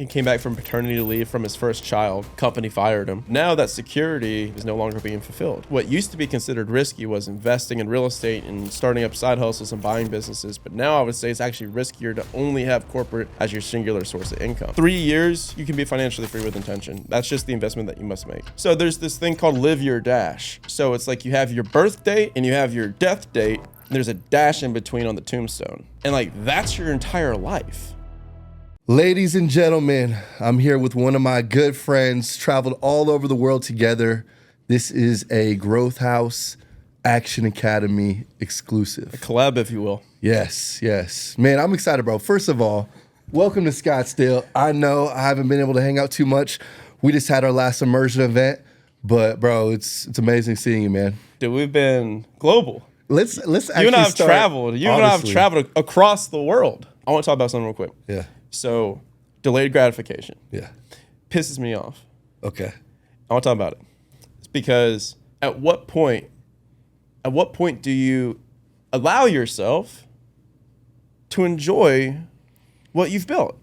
He came back from paternity leave from his first child. Company fired him. Now that security is no longer being fulfilled. What used to be considered risky was investing in real estate and starting up side hustles and buying businesses. But now I would say it's actually riskier to only have corporate as your singular source of income. 3 years, you can be financially free with intention. That's just the investment that you must make. So there's this thing called live your dash. So it's like you have your birth date and you have your death date. And there's a dash in between on the tombstone. And like, that's your entire life. Ladies and gentlemen, I'm here with one of my good friends, traveled all over the world together. This is a Growth House Action Academy exclusive. A collab, if you will. Yes. Man, I'm excited, bro. First of all, welcome to Scottsdale. I know I haven't been able to hang out too much. We just had our last immersion event, but bro, it's amazing seeing you, man. Dude, we've been global. Let's actually You and I have start, traveled. You and I have honestly. traveled across the world. I want to talk about something real quick. Yeah. So, delayed gratification. Yeah. Pisses me off. Okay. I want to talk about it. It's because at what point do you allow yourself to enjoy what you've built?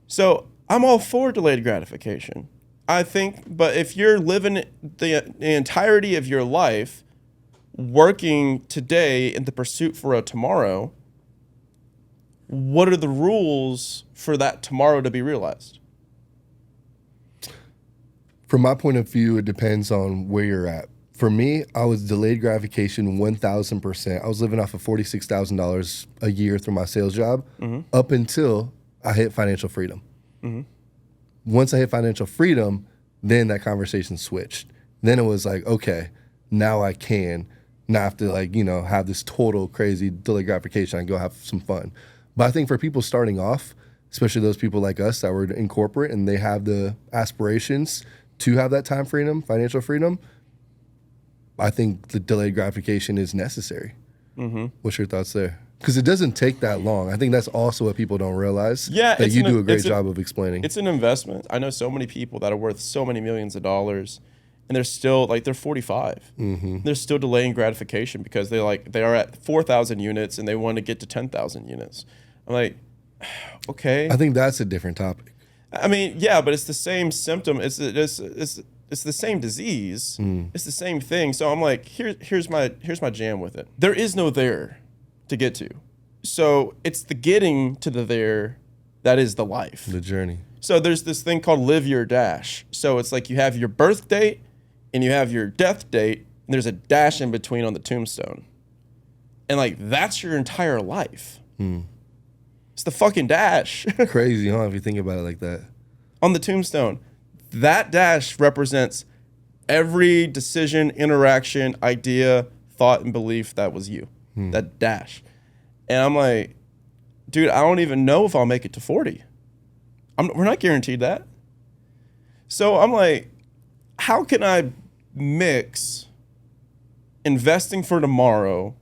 So, I'm all for delayed gratification. I think, but if you're living the entirety of your life working today in the pursuit for a tomorrow, what are the rules for that tomorrow to be realized? From my point of view, it depends on where you're at. For me, I was delayed gratification 1,000%. I was living off of $46,000 a year through my sales job up until I hit financial freedom. Once I hit financial freedom, then that conversation switched. Then it was like, okay, now I can not have to have this total crazy delayed gratification. I can go have some fun. But I think for people starting off, especially those people like us that were in corporate and they have the aspirations to have that time freedom, financial freedom, I think the delayed gratification is necessary. What's your thoughts there? Because it doesn't take that long. I think that's also what people don't realize. Yeah, that you do a great job of explaining. It's an investment. I know so many people that are worth so many millions of dollars, and they're still they're 45. They're still delaying gratification because they are at 4,000 units and they want to get to 10,000 units. I'm like, okay. I think that's a different topic. I mean, yeah, but it's the same symptom. It's the same disease. It's the same thing. So I'm like, here's my jam with it. There is no there to get to. So it's the getting to the there that is the life. The journey. So there's this thing called live your dash. So it's like you have your birth date and you have your death date, and there's a dash in between on the tombstone. And like, that's your entire life. It's the fucking dash. Crazy, huh, if you think about it like that. On the tombstone. That dash represents every decision, interaction, idea, thought, and belief that was you. That dash. And I'm like, dude, I don't even know if I'll make it to 40. We're not guaranteed that. So I'm like, how can I mix investing for tomorrow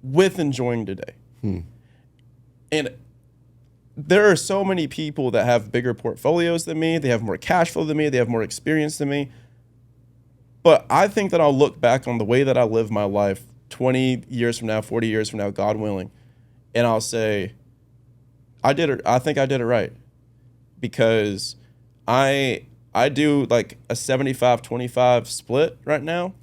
with enjoying today? And there are so many people that have bigger portfolios than me. They have more cash flow than me. They have more experience than me. But I think that I'll look back on the way that I live my life 20 years from now, 40 years from now, God willing, and I'll say, I think I did it right. Because I do like a 75-25 split right now,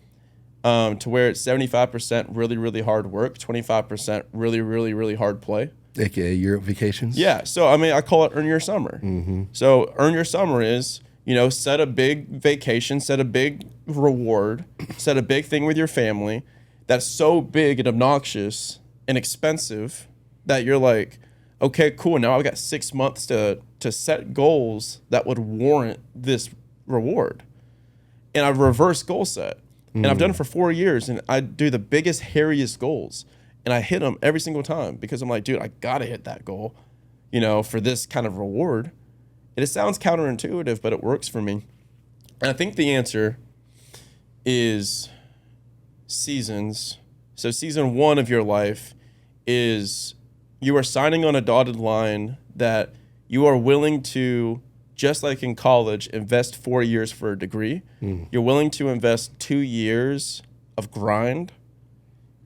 to where it's 75% really, really hard work, 25% really, really, really hard play. AKA your vacations? Yeah. So, I mean, I call it earn your summer. So earn your summer is, set a big vacation, set a big reward, set a big thing with your family that's so big and obnoxious and expensive that you're like, okay, cool. Now I've got 6 months to set goals that would warrant this reward. And I've reverse goal set. And I've done it for 4 years, and I do the biggest, hairiest goals. And I hit them every single time because I'm like, dude, I got to hit that goal, for this kind of reward. And it sounds counterintuitive, but it works for me. And I think the answer is seasons. So season 1 of your life is you are signing on a dotted line that you are willing to, just like in college, invest 4 years for a degree. You're willing to invest 2 years of grind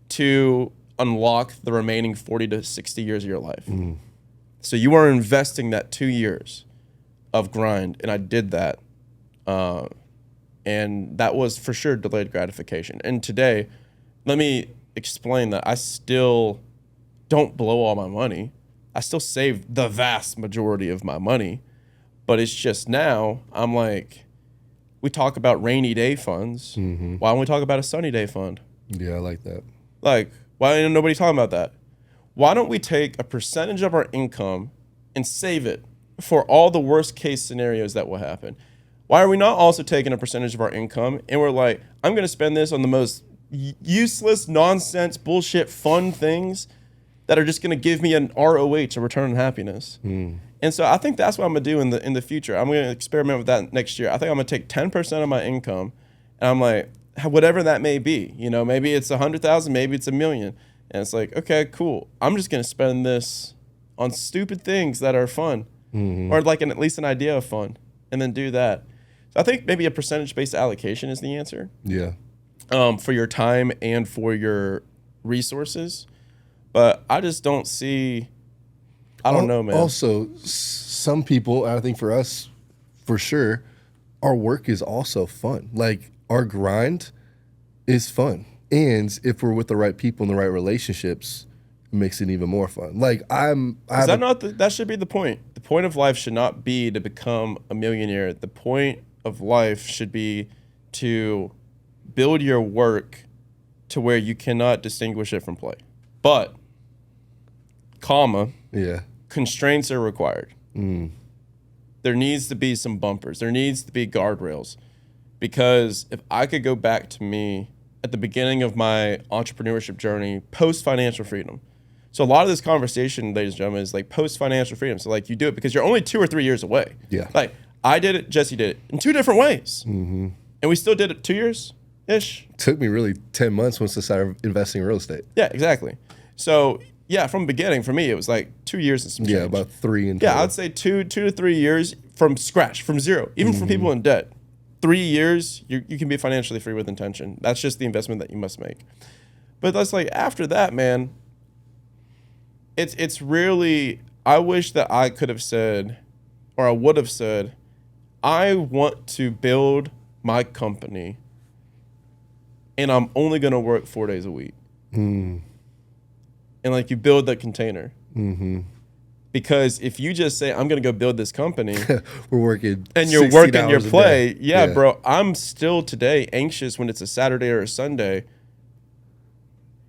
to unlock the remaining 40 to 60 years of your life. So you are investing that 2 years of grind, and I did that. And that was for sure delayed gratification. And today, let me explain that I still don't blow all my money. I still save the vast majority of my money, but it's just now I'm like, we talk about rainy day funds. Why don't we talk about a sunny day fund? Yeah, I like that. Like, why ain't nobody talking about that? Why don't we take a percentage of our income and save it for all the worst case scenarios that will happen? Why are we not also taking a percentage of our income and we're like, I'm going to spend this on the most useless, nonsense, bullshit, fun things that are just going to give me an ROH, a return on happiness. And so I think that's what I'm going to do in the future. I'm going to experiment with that next year. I think I'm going to take 10% of my income, and I'm like, whatever that may be, you know, maybe it's 100,000, maybe it's 1 million. And it's like, okay, cool. I'm just going to spend this on stupid things that are fun, or like at least an idea of fun, and then do that. So I think maybe a percentage-based allocation is the answer. Yeah. For your time and for your resources. But I just don't see, I don't know, man. Also, some people, I think for us, for sure, our work is also fun. Like, our grind is fun. And if we're with the right people and the right relationships, it makes it even more fun. Like, that should be the point. The point of life should not be to become a millionaire. The point of life should be to build your work to where you cannot distinguish it from play. But, constraints are required. There needs to be some bumpers. There needs to be guardrails. Because if I could go back to me at the beginning of my entrepreneurship journey, post-financial freedom. So a lot of this conversation, ladies and gentlemen, is like post-financial freedom. So like you do it because you're only 2 or 3 years away. Yeah. Like I did it, Jesse did it in 2 different ways. And we still did it 2 years-ish. Took me really 10 months once I started investing in real estate. Yeah, exactly. So yeah, from the beginning, for me, it was like 2 years and some change. Yeah, about 3 and Yeah, I'd say 2 to 3 years from scratch, from zero, even for people in debt. 3 years, you can be financially free with intention. That's just the investment that you must make. But that's like after that, man, it's really, I wish that I could have said, or I would have said, I want to build my company and I'm only going to work 4 days a week. And like you build the container. Because if you just say, I'm going to go build this company. We're working and you're working your play. Yeah, bro. I'm still today anxious when it's a Saturday or a Sunday.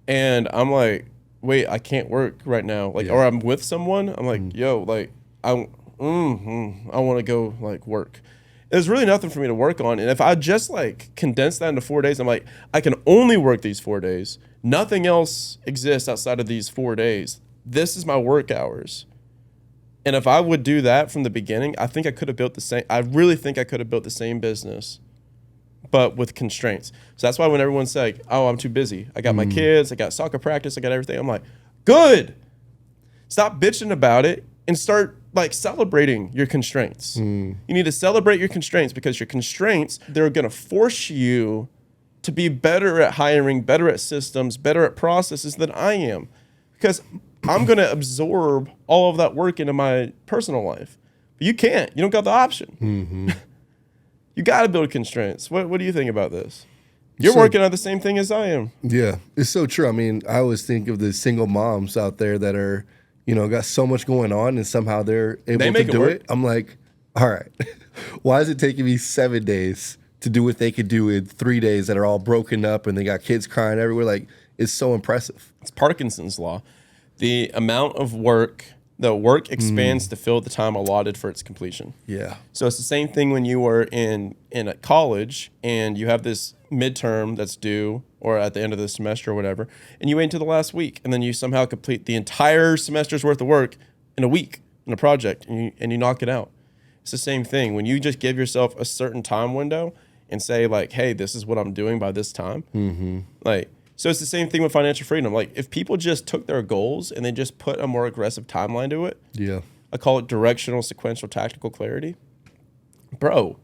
And I'm like, wait, I can't work right now. Like, or I'm with someone. I'm like, yo, like, I want to go like work. There's really nothing for me to work on. And if I just like condense that into 4 days, I'm like, I can only work these 4 days. Nothing else exists outside of these 4 days. This is my work hours. And if I would do that from the beginning, I think I could have built the same. I really think I could have built the same business, but with constraints. So that's why when everyone's like, oh, I'm too busy. I got my kids. I got soccer practice. I got everything. I'm like, good. Stop bitching about it and start like celebrating your constraints. You need to celebrate your constraints because your constraints, they're going to force you to be better at hiring, better at systems, better at processes than I am. Because I'm going to absorb all of that work into my personal life. But you can't. You don't got the option. You got to build constraints. What do you think about this? You're working on the same thing as I am. Yeah, it's so true. I mean, I always think of the single moms out there that are, you know, got so much going on and somehow they're able to do it. I'm like, all right, why is it taking me 7 days to do what they could do in 3 days that are all broken up and they got kids crying everywhere? Like, it's so impressive. It's Parkinson's law. The amount of work, the work expands to fill the time allotted for its completion. Yeah. So it's the same thing when you were in a college and you have this midterm that's due or at the end of the semester or whatever, and you wait until the last week and then you somehow complete the entire semester's worth of work in a week in a project and you knock it out. It's the same thing. When you just give yourself a certain time window and say like, hey, this is what I'm doing by this time. Like, so it's the same thing with financial freedom. Like if people just took their goals and they just put a more aggressive timeline to it. Yeah. I call it directional, sequential, tactical clarity. Bro,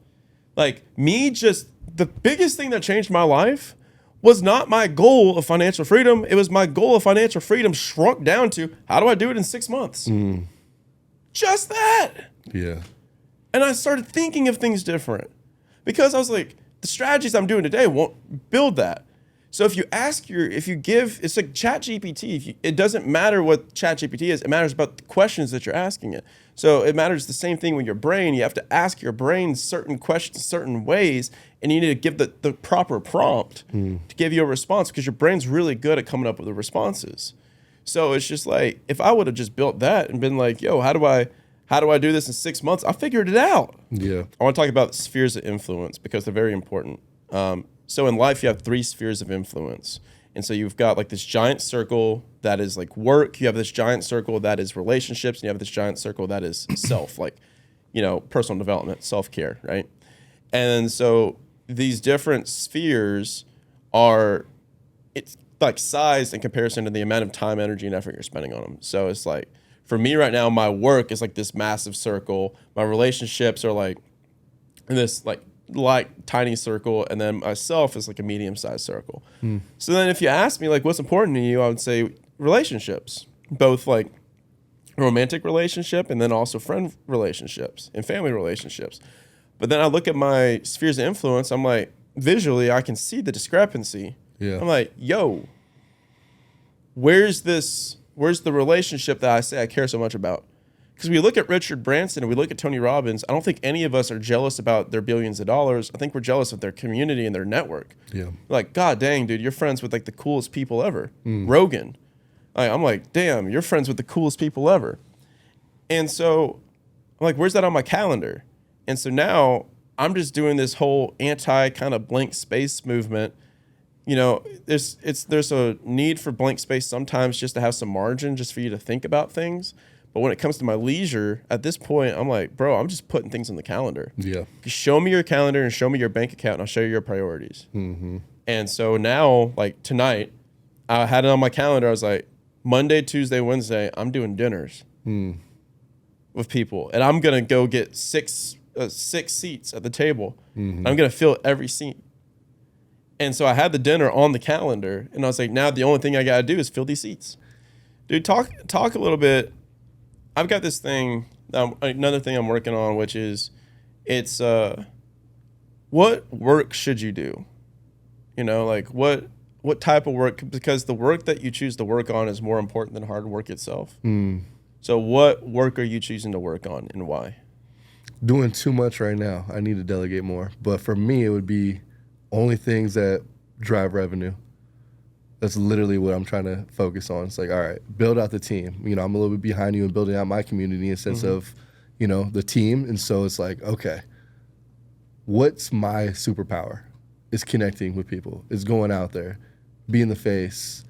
like the biggest thing that changed my life was not my goal of financial freedom. It was my goal of financial freedom shrunk down to how do I do it in 6 months? Just that. Yeah. And I started thinking of things different because I was like, the strategies I'm doing today won't build that. So if you give, it's like ChatGPT. It doesn't matter what ChatGPT is. It matters about the questions that you're asking it. So it matters the same thing with your brain. You have to ask your brain certain questions certain ways, and you need to give the proper prompt to give you a response because your brain's really good at coming up with the responses. So it's just like, if I would have just built that and been like, yo, how do I do this in 6 months? I figured it out. Yeah. I want to talk about spheres of influence because they're very important. So in life, you have 3 spheres of influence. And so you've got like this giant circle that is like work. You have this giant circle that is relationships. And you have this giant circle that is self, like, personal development, self-care, right? And so these different spheres it's like sized in comparison to the amount of time, energy, and effort you're spending on them. So it's like, for me right now, my work is like this massive circle. My relationships are like this like tiny circle, and then myself is like a medium-sized circle. So then if you ask me like what's important to you, I would say relationships, both like romantic relationship and then also friend relationships and family relationships. But then I look at my spheres of influence, I'm like, visually I can see the discrepancy. Yeah. I'm like, yo, where's the relationship that I say I care so much about? Because we look at Richard Branson and we look at Tony Robbins, I don't think any of us are jealous about their billions of dollars. I think we're jealous of their community and their network. Yeah. Like, God dang, dude, you're friends with like the coolest people ever. Rogan. I'm like, damn, you're friends with the coolest people ever. And so I'm like, where's that on my calendar? And so now I'm just doing this whole anti kind of blank space movement. There's a need for blank space sometimes just to have some margin, just for you to think about things. But when it comes to my leisure, at this point, I'm like, bro, I'm just putting things on the calendar. Yeah. Just show me your calendar and show me your bank account, and I'll show you your priorities. And so now, like tonight, I had it on my calendar. I was like, Monday, Tuesday, Wednesday, I'm doing dinners with people, and I'm gonna go get six seats at the table. I'm gonna fill every seat. And so I had the dinner on the calendar, and I was like, now the only thing I gotta do is fill these seats. Dude, talk a little bit. I've got this thing, another thing I'm working on, which is, it's what work should you do? Like what type of work? Because the work that you choose to work on is more important than hard work itself. So what work are you choosing to work on, and why? Doing too much right now. I need to delegate more. But for me, it would be only things that drive revenue. That's literally what I'm trying to focus on. It's like, all right, build out the team. I'm a little bit behind you in building out my community in a sense of, the team. And so it's like, okay, what's my superpower? It's connecting with people. It's going out there, being the face,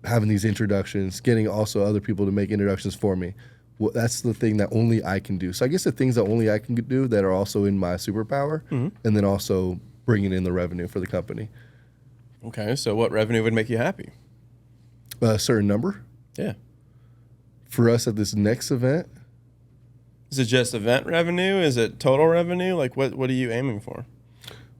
having these introductions, getting also other people to make introductions for me. Well, that's the thing that only I can do. So I guess the things that only I can do that are also in my superpower, and then also bringing in the revenue for the company. Okay, so what revenue would make you happy? A certain number. Yeah. For us at this next event. Is it just event revenue? Is it total revenue? Like what are you aiming for?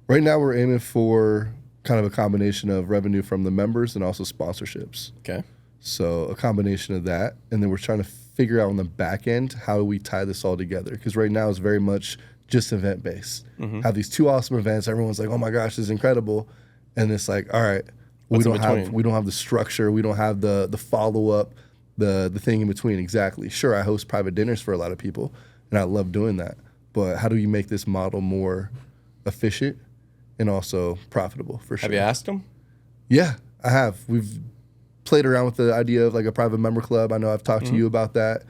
Right now we're aiming for kind of a combination of revenue from the members and also sponsorships. Okay. So a combination of that. And then we're trying to figure out on the back end how we tie this all together. Because right now it's very much just event based. Have these 2 awesome events. Everyone's like, oh my gosh, this is incredible. And it's like, all right, we don't have the structure, we don't have the follow up, the thing in between. Exactly. Sure, I host private dinners for a lot of people, and I love doing that. But how do you make this model more efficient and also profitable? For sure. Have you asked them? Yeah, I have. We've played around with the idea of like a private member club. I know I've talked to you about that.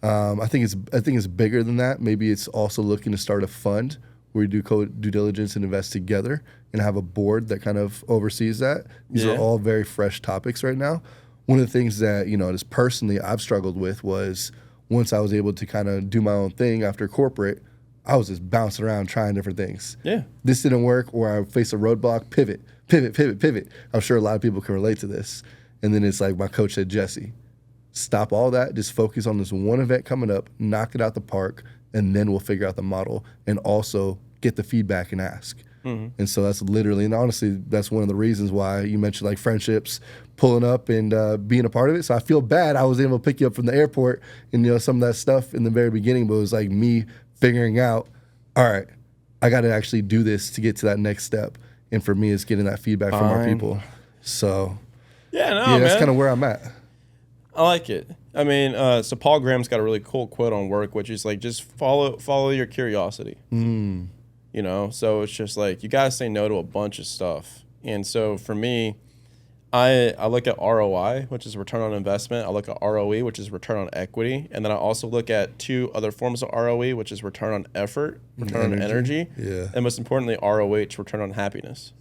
I think it's bigger than that. Maybe it's also looking to start a fund where we do due diligence and invest together and have a board that kind of oversees that. These are all very fresh topics right now. One of the things that, just personally I've struggled with was once I was able to kind of do my own thing after corporate, I was just bouncing around trying different things. Yeah. This didn't work, or I face a roadblock, pivot. I'm sure a lot of people can relate to this. And then it's like my coach said, Jesse, stop all that, just focus on this one event coming up, knock it out the park, and then we'll figure out the model and also get the feedback and ask. And so that's literally, and honestly, that's one of the reasons why you mentioned like friendships pulling up and being a part of it. So I feel bad I was able to pick you up from the airport and, you know, some of that stuff in the very beginning, but it was like me figuring out, all right, I got to actually do this to get to that next step. And for me, it's getting that feedback from our people. So yeah, that's man. kind of where I'm at. I like it. I mean, so Paul Graham's got a really cool quote on work, which is like, just follow your curiosity. You know, so it's just like, you gotta say no to a bunch of stuff. And so for me, I look at ROI, which is return on investment. I look at ROE, which is return on equity. And then I also look at 2 other forms of ROE, which is return on effort, return on energy. Yeah. And most importantly, ROH, return on happiness.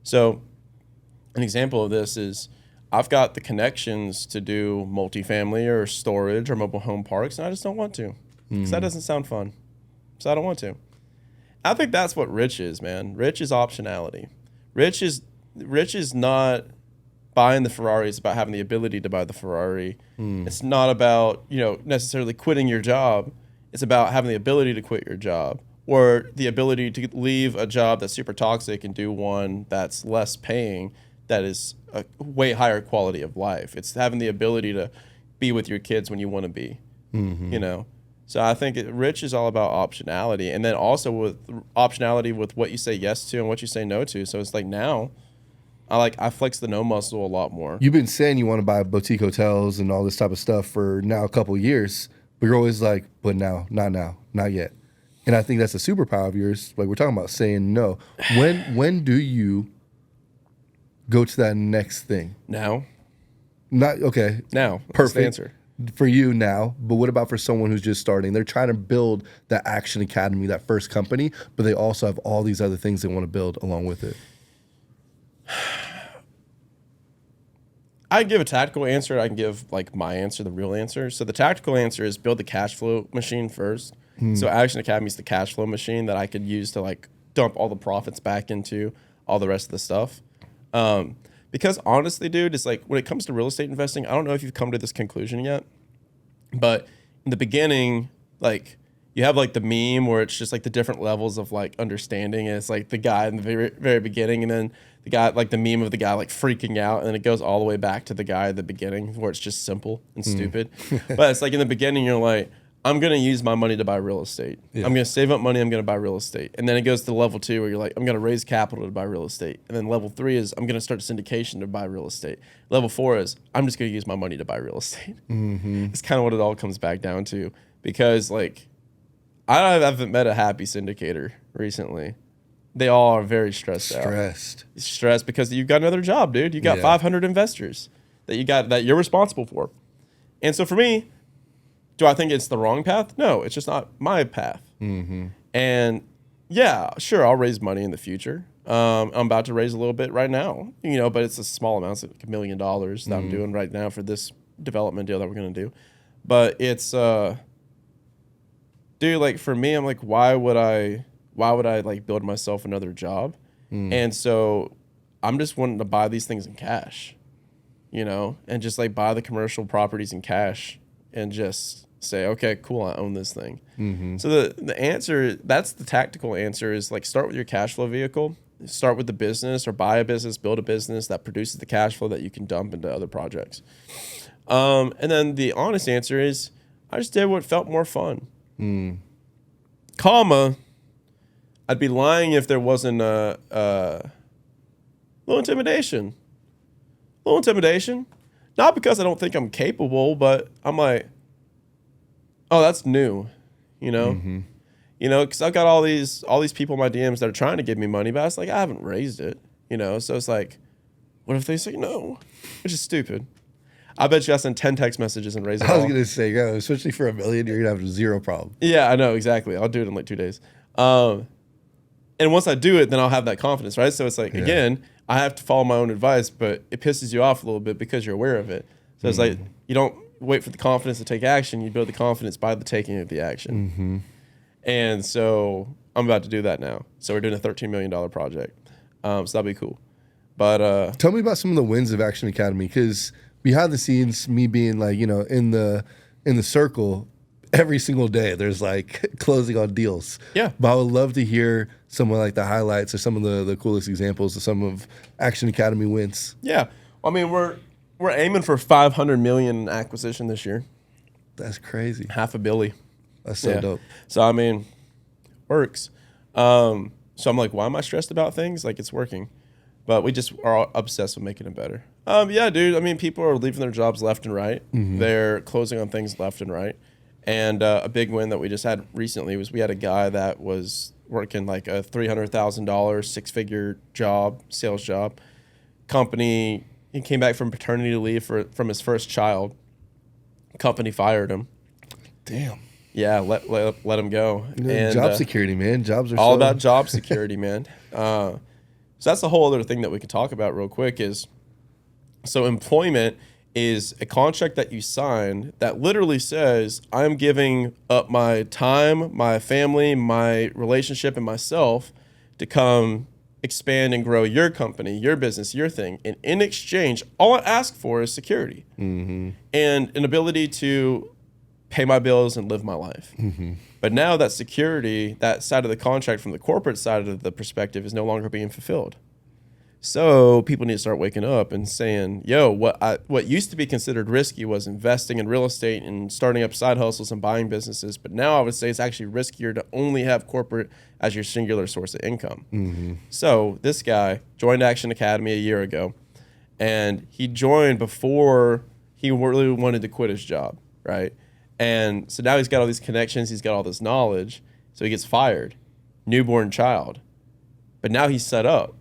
So an example of this is, I've got the connections to do multifamily or storage or mobile home parks, and I just don't want to, because that doesn't sound fun. So I don't want to. I think that's what rich is, man. Rich is optionality. Rich is not buying the Ferrari. It's about having the ability to buy the Ferrari. It's not about, you know, necessarily quitting your job. It's about having the ability to quit your job, or the ability to leave a job that's super toxic and do one that's less paying, that is a way higher quality of life. It's having the ability to be with your kids when you want to be, you know? So I think rich is all about optionality, and then also with optionality with what you say yes to and what you say no to. So it's like, now I flex the no muscle a lot more. You've been saying you want to buy boutique hotels and all this type of stuff for now a couple of years, but you're always like, but now, not yet. And I think that's a superpower of yours. Like, we're talking about saying no. When do you go to that next thing? Now. Not okay. Now. Perfect. That's the answer. For you now, but what about for someone who's just starting? They're trying to build that Action Academy, that first company, but they also have all these other things they want to build along with it. I can give a tactical answer. I can give like my answer, the real answer. So the tactical answer is build the cash flow machine first. So Action Academy is the cash flow machine that I could use to like dump all the profits back into all the rest of the stuff. Because honestly, dude, it's like, when it comes to real estate investing, I don't know if you've come to this conclusion yet, but in the beginning, like, you have like the meme where it's just like the different levels of like understanding. And it's like the guy in the very, very beginning, and then the guy, like the meme of the guy like freaking out, and then it goes all the way back to the guy at the beginning where it's just simple and stupid. But it's like, in the beginning, you're like, I'm going to use my money to buy real estate. Yeah. I'm going to save up money. I'm going to buy real estate. And then it goes to level 2 where you're like, I'm going to raise capital to buy real estate. And then level 3 is I'm going to start syndication to buy real estate. Level 4 is I'm just going to use my money to buy real estate. It's kind of what it all comes back down to, because like, I haven't met a happy syndicator recently. They all are very stressed out. Stressed because you've got another job, dude. You got 500 investors that you're responsible for. And so for me, do I think it's the wrong path? No, it's just not my path. And yeah, sure, I'll raise money in the future. I'm about to raise a little bit right now, you know, but it's a small amount, it's like $1 million that I'm doing right now for this development deal that we're going to do. But it's, dude, like for me, I'm like, why would I like build myself another job? And so I'm just wanting to buy these things in cash, you know, and just like buy the commercial properties in cash and just say, okay, cool, I own this thing. So the answer, that's the tactical answer, is like, start with your cash flow vehicle. Start with the business, or buy a business, build a business that produces the cash flow that you can dump into other projects. And then the honest answer is, I just did what felt more fun. Comma, I'd be lying if there wasn't a little intimidation. Not because I don't think I'm capable, but I'm like, oh, that's new, you know? You know, because I've got all these people in my DMs that are trying to give me money, but it's like, I haven't raised it, you know? So it's like, what if they say no? Which is stupid. I bet you I send 10 text messages and raise it all. I was going to say, yeah, especially for $1 million, you're going to have zero problem. Yeah, I know, exactly. I'll do it in like 2 days. And once I do it, then I'll have that confidence, right? So it's like, again, I have to follow my own advice, but it pisses you off a little bit because you're aware of it. So it's like, you don't wait for the confidence to take action. You build the confidence by the taking of the action. And so I'm about to do that now. So we're doing a $13 million project. So that'll be cool. But tell me about some of the wins of Action Academy, because behind the scenes, me being like, you know, in the circle, every single day there's like closing on deals. Yeah. But I would love to hear some of like the highlights or some of the coolest examples of some of Action Academy wins. Yeah. I mean, we're aiming for 500 million in acquisition this year. That's crazy. $500 million. That's so dope. So, I mean, works. So I'm like, why am I stressed about things? Like, it's working. But we just are obsessed with making it better. Yeah, dude. I mean, people are leaving their jobs left and right. They're closing on things left and right. And a big win that we just had recently was we had a guy that was working like a $300,000 six-figure job, sales job. Company, he came back from paternity leave from his first child. Company fired him. Damn. Yeah, let him go. And, job security, man. Jobs are all about job security, man. So that's a whole other thing that we could talk about real quick is, so employment is a contract that you sign that literally says, I'm giving up my time, my family, my relationship, and myself to come expand and grow your company, your business, your thing. And in exchange, all I ask for is security and an ability to pay my bills and live my life. But now that security, that side of the contract from the corporate side of the perspective is no longer being fulfilled. So people need to start waking up and saying, yo, what used to be considered risky was investing in real estate and starting up side hustles and buying businesses. But now I would say it's actually riskier to only have corporate as your singular source of income. So this guy joined Action Academy a year ago, and he joined before he really wanted to quit his job, right? And so now he's got all these connections, he's got all this knowledge, so he gets fired, newborn child. But now he's set up.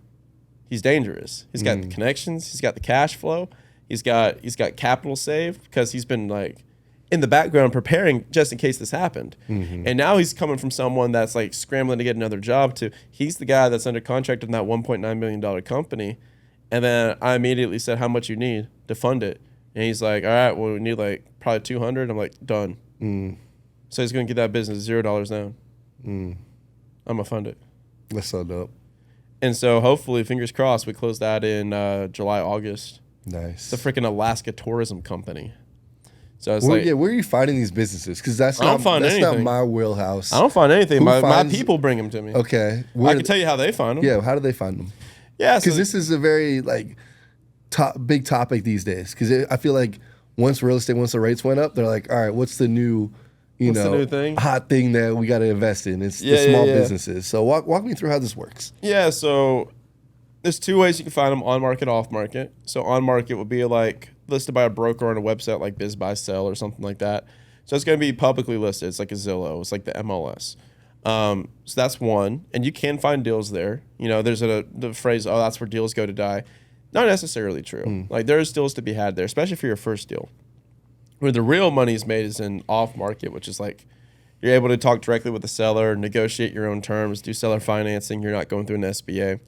He's dangerous. He's got the connections. He's got the cash flow. He's got capital saved because he's been like in the background preparing just in case this happened. And now he's coming from someone that's like scrambling to get another job to he's the guy that's under contract in that $1.9 million company. And then I immediately said, how much you need to fund it? And he's like, all right, well, we need like probably 200. I'm like, done. So he's going to get that business $0 down. I'm going to fund it. That's so dope. And so hopefully, fingers crossed, we close that in July, August. Nice. It's a freaking Alaska tourism company. So it's where are you finding these businesses? Because that's not my wheelhouse. I don't find anything. My people bring them to me. Okay. I can tell you how they find them. Yeah, how do they find them? Yeah. Because this is a very like big topic these days. Because I feel like once the rates went up, they're like, all right, what's the new the new thing? Hot thing that we got to invest in? It's the small businesses. So walk me through how this works. Yeah, so there's two ways you can find them: on market, off market. So on market would be like listed by a broker on a website like Biz Buy Sell or something like that. So it's going to be publicly listed. It's like a Zillow. It's like the MLS. So that's one, and you can find deals there. There's the phrase, "Oh, that's where deals go to die." Not necessarily true. Like there's deals to be had there, especially for your first deal. Where the real money is made is in off market, which is like you're able to talk directly with the seller, negotiate your own terms, do seller financing. You're not going through an SBA.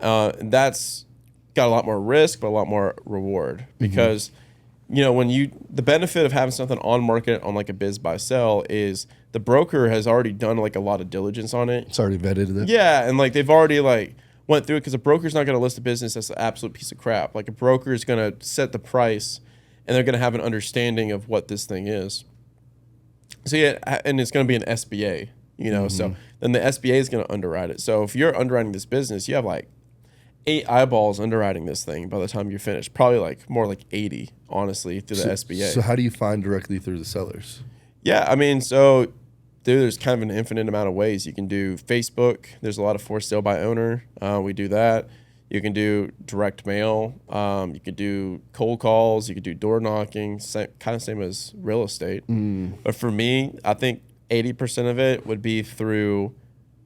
And that's got a lot more risk, but a lot more reward because, the benefit of having something on market on like a Biz Buy Sell is the broker has already done like a lot of diligence on it. It's already vetted it. Yeah, and like they've already like went through it because a broker's not going to list a business that's an absolute piece of crap. Like a broker is going to set the price. And they're going to have an understanding of what this thing is. So yeah, and it's going to be an SBA, so then the SBA is going to underwrite it. So if you're underwriting this business, you have like 8 eyeballs underwriting this thing by the time you're finished. Probably like more like 80, honestly, through the SBA. So how do you find directly through the sellers? Yeah, I mean, so dude, there's kind of an infinite amount of ways. You can do Facebook. There's a lot of for sale by owner. We do that. You can do direct mail. You can do cold calls. You can do door knocking. Kind of same as real estate. But for me, I think 80% of it would be through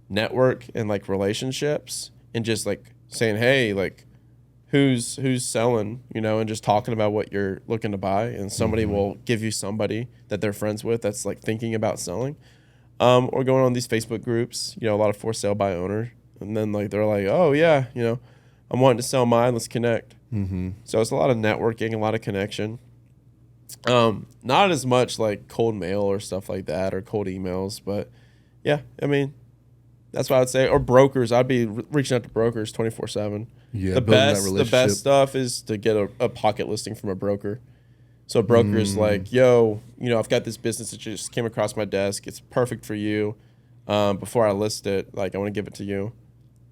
network and like relationships and just like saying, hey, like who's selling, and just talking about what you're looking to buy. And somebody will give you somebody that they're friends with that's like thinking about selling. Or going on these Facebook groups, a lot of for sale by owner. And then like they're like, oh yeah, I'm wanting to sell mine. Let's connect. So it's a lot of networking, a lot of connection. Not as much like cold mail or stuff like that or cold emails, but yeah, I mean, that's what I would say. Or brokers. I'd be reaching out to brokers 24/7. Yeah, the best stuff is to get a pocket listing from a broker. So a broker's like, yo, I've got this business that just came across my desk. It's perfect for you. Before I list it, like I want to give it to you.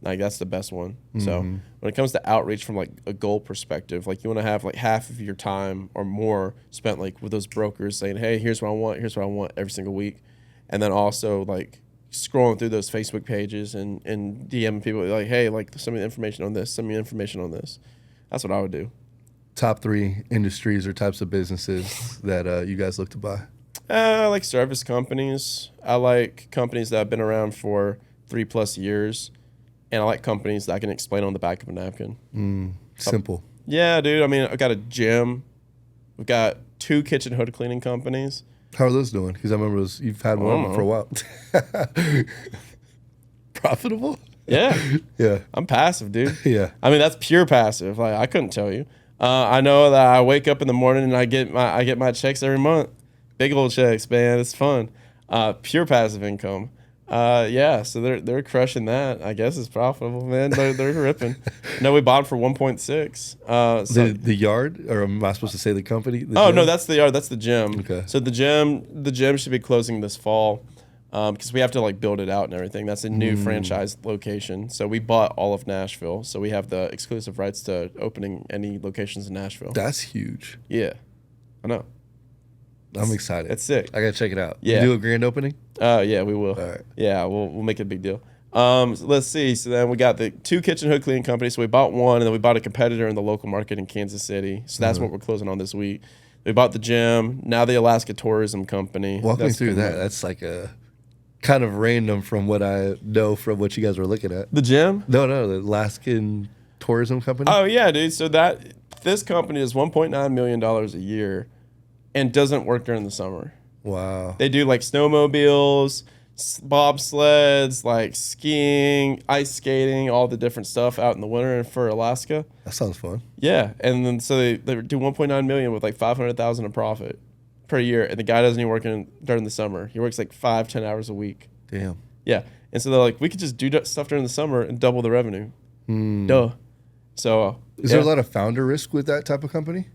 Like that's the best one. So when it comes to outreach from like a goal perspective, like you want to have like half of your time or more spent like with those brokers saying, hey, here's what I want every single week. And then also like scrolling through those Facebook pages and DMing people like, hey, like send me information on this, That's what I would do. Top 3 industries or types of businesses that you guys look to buy? I like service companies. I like companies that have been around for 3+ years. And I like companies that I can explain on the back of a napkin. Simple. Yeah, dude. I mean, I've got a gym. We've got 2 kitchen hood cleaning companies. How are those doing? Because I remember you've had one for a while. Profitable? Yeah. Yeah. I'm passive, dude. Yeah. I mean, that's pure passive. Like I couldn't tell you. I know that I wake up in the morning and I get my checks every month. Big old checks, man. It's fun. Pure passive income. Yeah, so they're crushing that. I guess it's profitable, man. They're ripping. No, we bought for 1.6. So the yard, or am I supposed to say the company? Oh no, that's the yard. That's the gym. Okay. So the gym should be closing this fall, because we have to like build it out and everything. That's a new franchise location. So we bought all of Nashville. So we have the exclusive rights to opening any locations in Nashville. That's huge. Yeah, I know. I'm excited. It's sick. I gotta check it out. Yeah. You do a grand opening? Yeah, we will. All right. Yeah, we'll make it a big deal. So let's see. So then we got the 2 kitchen hood cleaning companies. So we bought one, and then we bought a competitor in the local market in Kansas City. So that's what we're closing on this week. We bought the gym. Now the Alaska Tourism Company. Walk me through that. That's like a kind of random from what I know from what you guys were looking at. The gym? No, the Alaskan Tourism Company. Oh yeah, dude. So this company is $1.9 million a year, and doesn't work during the summer. Wow. They do like snowmobiles, bobsleds, like skiing, ice skating, all the different stuff out in the winter and for Alaska. That sounds fun. Yeah, and then so they do 1.9 million with like 500,000 in profit per year, and the guy doesn't even work during the summer. He works like 5-10 hours a week. Damn. Yeah, and so they're like, we could just do stuff during the summer and double the revenue. Duh. So is there a lot of founder risk with that type of company?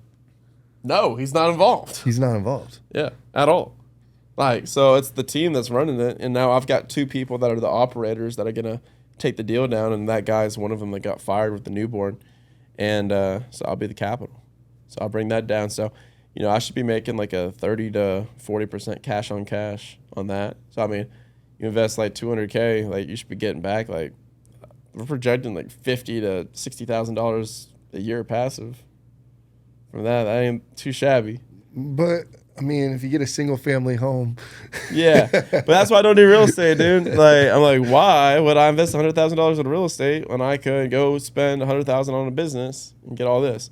No, he's not involved. He's not involved. Yeah, at all. Like, so it's the team that's running it, and now I've got 2 people that are the operators that are gonna take the deal down, and that guy's one of them that got fired with the newborn, and so I'll be the capital. So I'll bring that down. So, I should be making like a 30 to 40% cash on cash on that. So I mean, you invest like $200K, like you should be getting back like we're projecting like $50,000 to $60,000 a year passive. From that ain't too shabby. But I mean, if you get a single family home. Yeah, but that's why I don't do real estate, dude. Like, I'm like, why would I invest $100,000 in real estate when I could go spend $100,000 on a business and get all this?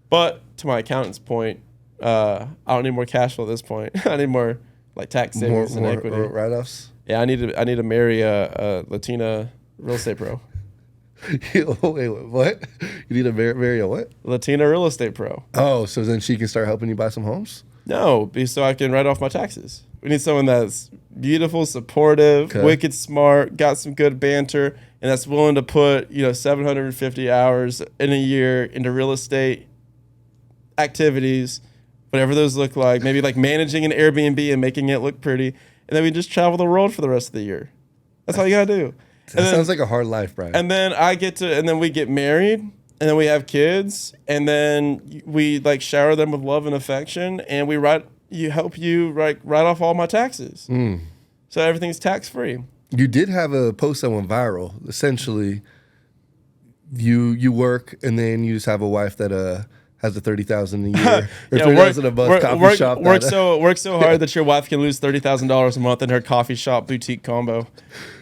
But to my accountant's point, I don't need more cash flow at this point. I need more like tax savings and equity. More write-offs. Yeah, I need to marry a Latina real estate pro. Wait, what? You need to marry a what? Latina real estate pro. Oh, so then she can start helping you buy some homes? No, so I can write off my taxes. We need someone that's beautiful, supportive, wicked smart, got some good banter, and that's willing to put 750 hours in a year into real estate activities, whatever those look like. Maybe like managing an Airbnb and making it look pretty, and then we just travel the world for the rest of the year. That's all you gotta do. That sounds like a hard life, Brian. And then we get married, and then we have kids, and then we like shower them with love and affection, and we help you write off all my taxes. So everything's tax free. You did have a post that went viral. Essentially, you work, and then you just have a wife that has a $30,000 a year or $30,000 a month coffee shop. Work so hard that your wife can lose $30,000 a month in her coffee shop boutique combo.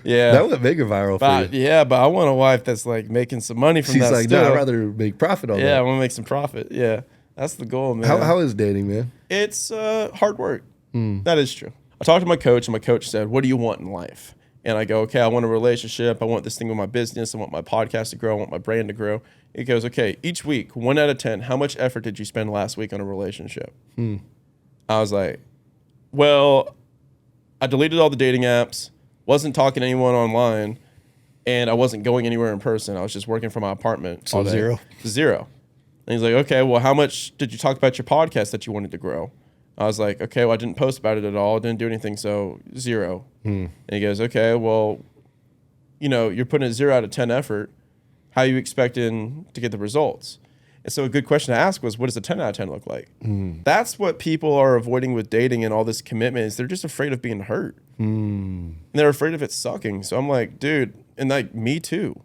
Yeah, that would make it viral for you. Yeah, but I want a wife that's like making some money from that. She's like, no, I'd rather make profit on that. Yeah, I want to make some profit. Yeah, that's the goal, man. How is dating, man? It's hard work. That is true. I talked to my coach, and my coach said, "What do you want in life?" And I go, "Okay, I want a relationship. I want this thing with my business. I want my podcast to grow. I want my brand to grow." He goes, "Okay, each week, 1 out of 10, how much effort did you spend last week on a relationship?" I was like, well, I deleted all the dating apps, wasn't talking to anyone online, and I wasn't going anywhere in person. I was just working from my apartment all day. Zero. Zero. And he's like, okay, well, how much did you talk about your podcast that you wanted to grow? I was like, okay, well, I didn't post about it at all. Didn't do anything, so 0. And he goes, okay, well, you're putting a 0 out of 10 effort. How are you expecting to get the results? And so a good question to ask was, what does a 10 out of 10 look like? That's what people are avoiding with dating and all this commitment is they're just afraid of being hurt. And they're afraid of it sucking. So I'm like, dude, and like me too,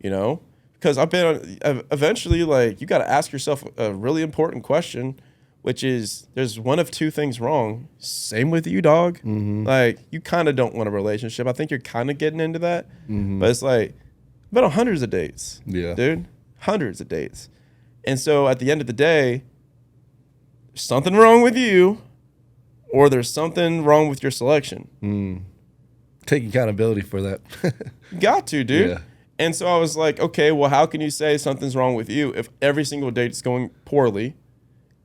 because I've been eventually like, you got to ask yourself a really important question, which is there's one of 2 things wrong. Same with you, dog. Like you kind of don't want a relationship. I think you're kind of getting into that, but it's like, I've been on hundreds of dates, dude, hundreds of dates. And so at the end of the day, there's something wrong with you or there's something wrong with your selection. Take accountability for that. You got to, dude. Yeah. And so I was like, okay, well, how can you say something's wrong with you if every single date is going poorly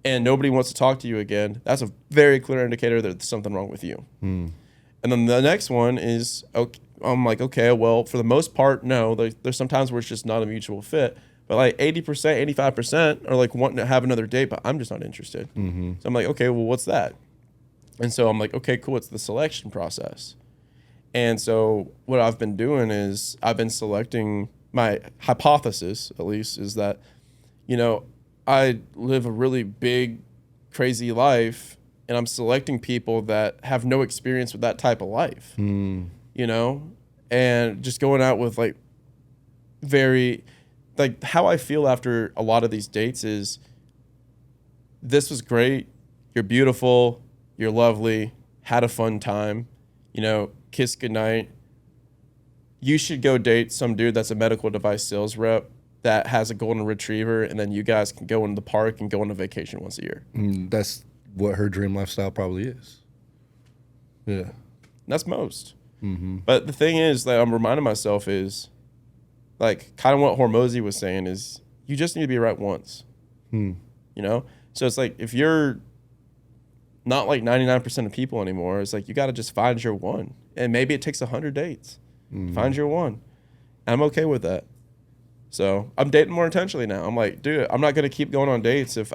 and nobody wants to talk to you again? That's a very clear indicator that there's something wrong with you. And then the next one is, okay, I'm like, okay, well, for the most part, no. There's sometimes where it's just not a mutual fit. But like 80%, 85% are like wanting to have another date, but I'm just not interested. So I'm like, okay, well, what's that? And so I'm like, okay, cool. It's the selection process. And so what I've been doing is I've been selecting, my hypothesis at least is that, I live a really big, crazy life and I'm selecting people that have no experience with that type of life, and just going out with like like how I feel after a lot of these dates is this was great. You're beautiful. You're lovely. Had a fun time, kiss goodnight. You should go date some dude that's a medical device sales rep that has a golden retriever. And then you guys can go into the park and go on a vacation once a year. That's what her dream lifestyle probably is. Yeah. That's most. But the thing is that I'm reminding myself is, like, kind of what Hormozy was saying is you just need to be right once, So it's like if you're not like 99% of people anymore, it's like you got to just find your one. And maybe it takes 100 dates. Find your one. And I'm okay with that. So I'm dating more intentionally now. I'm like, dude, I'm not going to keep going on dates if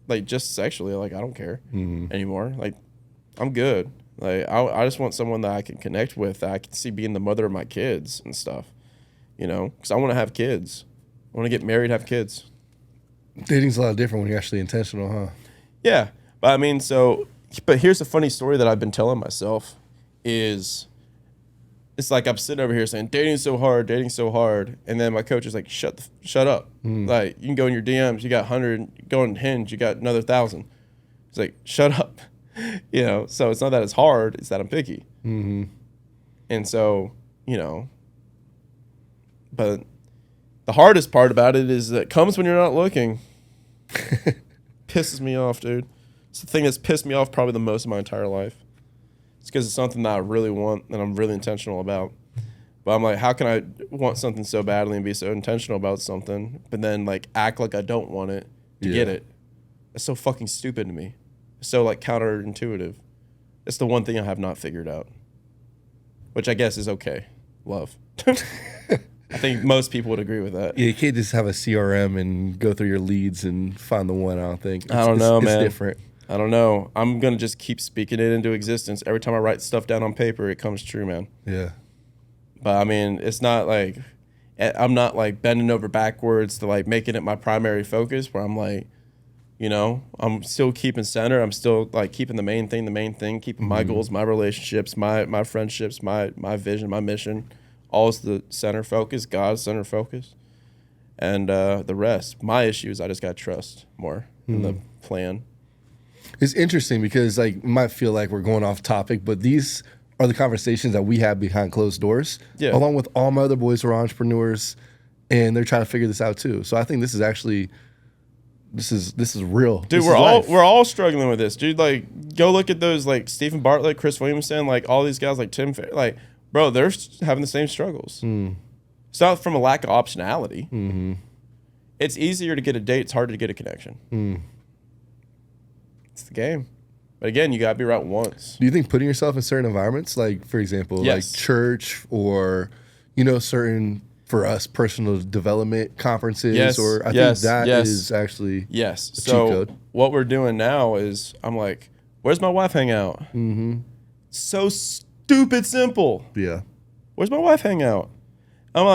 like just sexually, like I don't care anymore. Like I'm good. Like I just want someone that I can connect with, that I can see being the mother of my kids and stuff. Because I want to have kids. I want to get married, have kids. Dating's a lot different when you're actually intentional, huh? Yeah. But I mean, but here's a funny story that I've been telling myself is it's like I'm sitting over here saying, dating's so hard. And then my coach is like, shut up. Like you can go in your DMs, you got 100, go on Hinge, you got another 1,000. It's like, shut up. So it's not that it's hard, it's that I'm picky. And so, but the hardest part about it is that it comes when you're not looking. Pisses me off, dude. It's the thing that's pissed me off probably the most in my entire life. It's because it's something that I really want and I'm really intentional about. But I'm like, how can I want something so badly and be so intentional about something, but then like act like I don't want it to get it? It's so fucking stupid to me. It's so like counterintuitive. It's the one thing I have not figured out, which I guess is okay. Love. I think most people would agree with that. Yeah, you can't just have a CRM and go through your leads and find the one. I don't think. I don't know, man. It's different. I don't know. I'm going to just keep speaking it into existence. Every time I write stuff down on paper, it comes true, man. Yeah. But I mean, it's not like, I'm not like bending over backwards to like making it my primary focus where I'm like, I'm still keeping center. I'm still like keeping the main thing, keeping my goals, my relationships, my friendships, my vision, my mission. All is the center focus, God's center focus. And the rest, my issues, I just got to trust more in the plan. It's interesting because like it might feel like we're going off topic, but these are the conversations that we have behind closed doors, along with all my other boys who are entrepreneurs, and they're trying to figure this out too. So I think this is actually, this is real. Dude, we're all struggling with this, dude. Like, go look at those like Stephen Bartlett, Chris Williamson, like all these guys like Tim, like, bro, they're having the same struggles. It's not from a lack of optionality. It's easier to get a date. It's harder to get a connection. It's the game. But again, you got to be right once. Do you think putting yourself in certain environments, like, for example, like church or, certain for us, personal development conferences, Yes, or I yes, think that yes. is actually Yes. a cheat So code. what we're doing now is I'm like, where's my wife hang out? Mm-hmm. So stupid simple. Yeah. Where's my wife hang out? I'm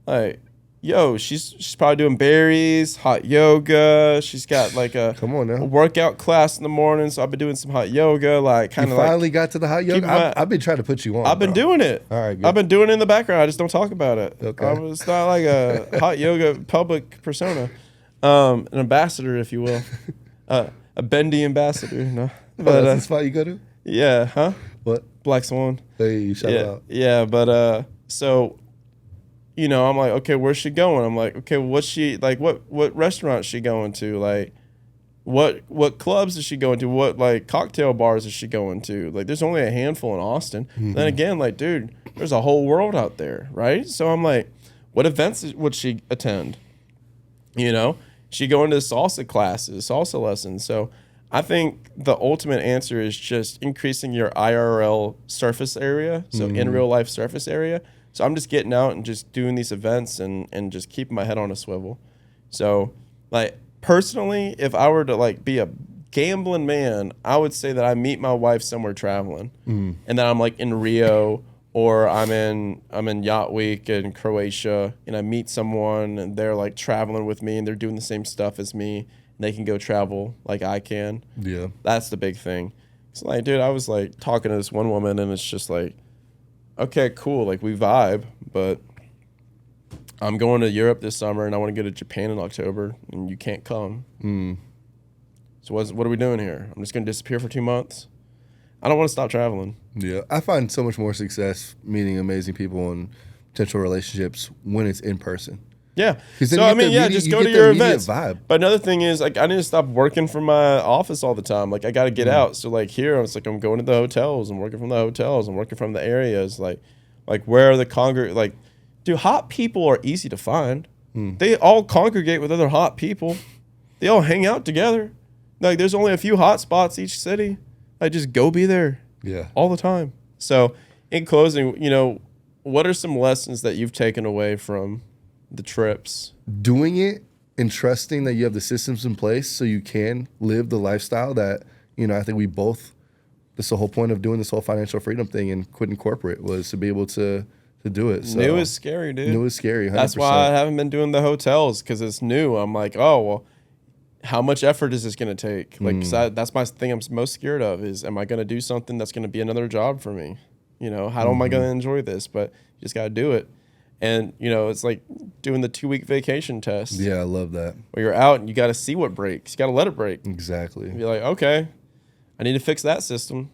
like, yo, she's probably doing berries, hot yoga. She's got like a Come on now. workout class in the morning, so I've been doing some hot yoga, like You kind of like. finally got to the hot yoga. keeping my- I've been trying to put you on. I've been bro. doing it. All right, good. I've been doing it in the background. I just don't talk about it. Okay. It's not like a hot yoga public persona, an ambassador, if you will, a bendy ambassador. No, But but that's the spot you go to. yeah, huh? What? Black Swan. Hey, shout Yeah, out. yeah, but so, I'm like, okay, where's she going? I'm like, okay, what's she like? What restaurant is she going to? Like, what clubs is she going to? What like cocktail bars is she going to? Like, there's only a handful in Austin. Then again, like, dude, there's a whole world out there, right? So I'm like, what events would she attend? She going to salsa classes, salsa lessons. So I think the ultimate answer is just increasing your IRL surface area, so in real life surface area. So I'm just getting out and just doing these events and just keeping my head on a swivel. So like personally, if I were to like be a gambling man, I would say that I meet my wife somewhere traveling, and then I'm like in Rio or I'm in Yacht Week in Croatia, and I meet someone and they're like traveling with me and they're doing the same stuff as me. They can go travel like I can. Yeah. That's the big thing. It's like, dude, I was like talking to this one woman and it's just like, okay, cool. Like we vibe, but I'm going to Europe this summer and I want to go to Japan in October and you can't come. So what are we doing here? I'm just going to disappear for 2 months. I don't want to stop traveling. Yeah. I find so much more success meeting amazing people and potential relationships when it's in person. Yeah. 'Cause then So you I get mean, the yeah, immediate- just you go get to the your immediate events. vibe. But another thing is, like, I need to stop working from my office all the time. Like, I got to get out. So like here, it's like I'm going to the hotels. I'm working from the hotels. I'm working from the areas. Like where are the like, dude, hot people are easy to find. They all congregate with other hot people. They all hang out together. Like, there's only a few hot spots each city. Like, just go be there. Yeah. All the time. So, in closing, what are some lessons that you've taken away from the trips? Doing it and trusting that you have the systems in place so you can live the lifestyle that, I think we both, that's the whole point of doing this whole financial freedom thing and quitting corporate was to be able to do it. So, New is scary, dude. New is scary. 100%. That's why I haven't been doing the hotels, because it's new. I'm like, oh, well, how much effort is this going to take? Like, 'cause that's my thing I'm most scared of is, am I going to do something that's going to be another job for me? How am I going to enjoy this? But you just got to do it. And, it's like doing the 2-week vacation test. Yeah, I love that. Where you're out and you got to see what breaks. You got to let it break. Exactly. Be like, okay, I need to fix that system.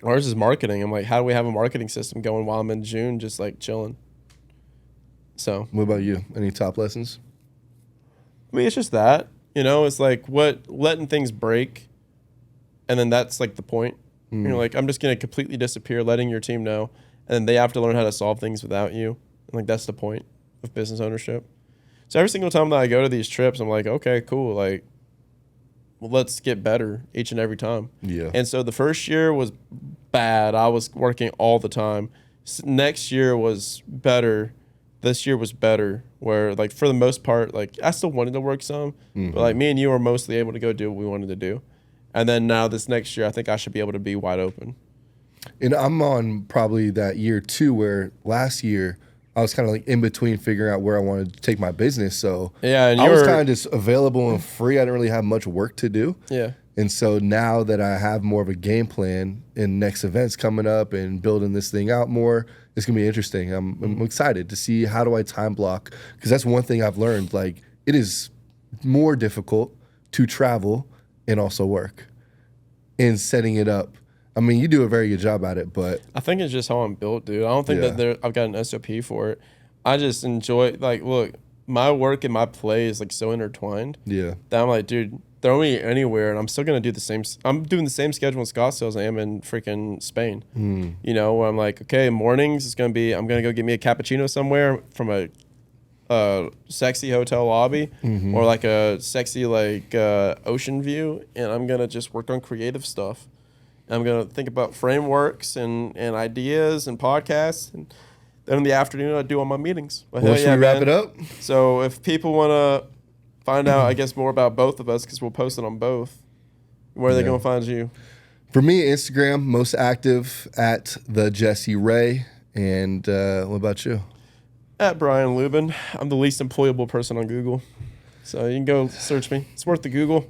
Ours is marketing. I'm like, how do we have a marketing system going while I'm in June just like chilling? So. What about you? Any top lessons? I mean, it's just that. It's like letting things break, and then that's like the point. You're like, I'm just gonna completely disappear, letting your team know, and then they have to learn how to solve things without you. And like that's the point of business ownership. So every single time that I go to these trips, I'm like, okay, cool. Like, well, let's get better each and every time. Yeah. And so the first year was bad. I was working all the time. Next year was better. This year was better, where like for the most part, like I still wanted to work some, but like me and you were mostly able to go do what we wanted to do. And then now this next year, I think I should be able to be wide open. And I'm on probably that year too, where last year I was kind of like in between figuring out where I wanted to take my business. So yeah, and I was kind of just available and free. I didn't really have much work to do. Yeah. And so now that I have more of a game plan and next events coming up and building this thing out more, it's going to be interesting. I'm excited to see how do I time block, because that's one thing I've learned. Like, it is more difficult to travel and also work and setting it up. I mean, you do a very good job at it, but I think it's just how I'm built, dude. I don't think that I've got an SOP for it. I just enjoy, like, look, my work and my play is like so intertwined. Yeah. That I'm like, dude, throw me anywhere and I'm still going to do the same. I'm doing the same schedule in Scottsdale as I am in freaking Spain. Where I'm like, okay, mornings it's going to be, I'm going to go get me a cappuccino somewhere from a sexy hotel lobby or like a sexy like ocean view, and I'm going to just work on creative stuff. And I'm going to think about frameworks and ideas and podcasts. And Then in the afternoon, I do all my meetings. But Well, hell should we wrap man. it up? So if people want to find out, I guess, more about both of us, because we'll post it on both, where are they going to find you? For me, Instagram, most active at the Jesse Ray. And what about you? At Brian Luebben. I'm the least employable person on Google. So you can go search me. It's worth the Google.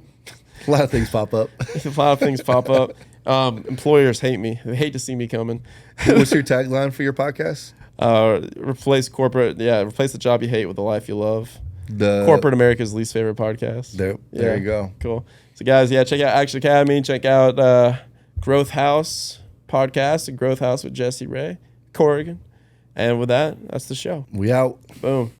A lot of things pop up. A lot of things pop up. Employers hate me. They hate to see me coming. What's your tagline for your podcast? Replace the job you hate with the life you love. The Corporate America's least favorite podcast. There you go. Cool. So guys, check out Action Academy. Check out Growth House podcast and Growth House with Jesse Ray, Corrigan. And with that, that's the show. We out. Boom.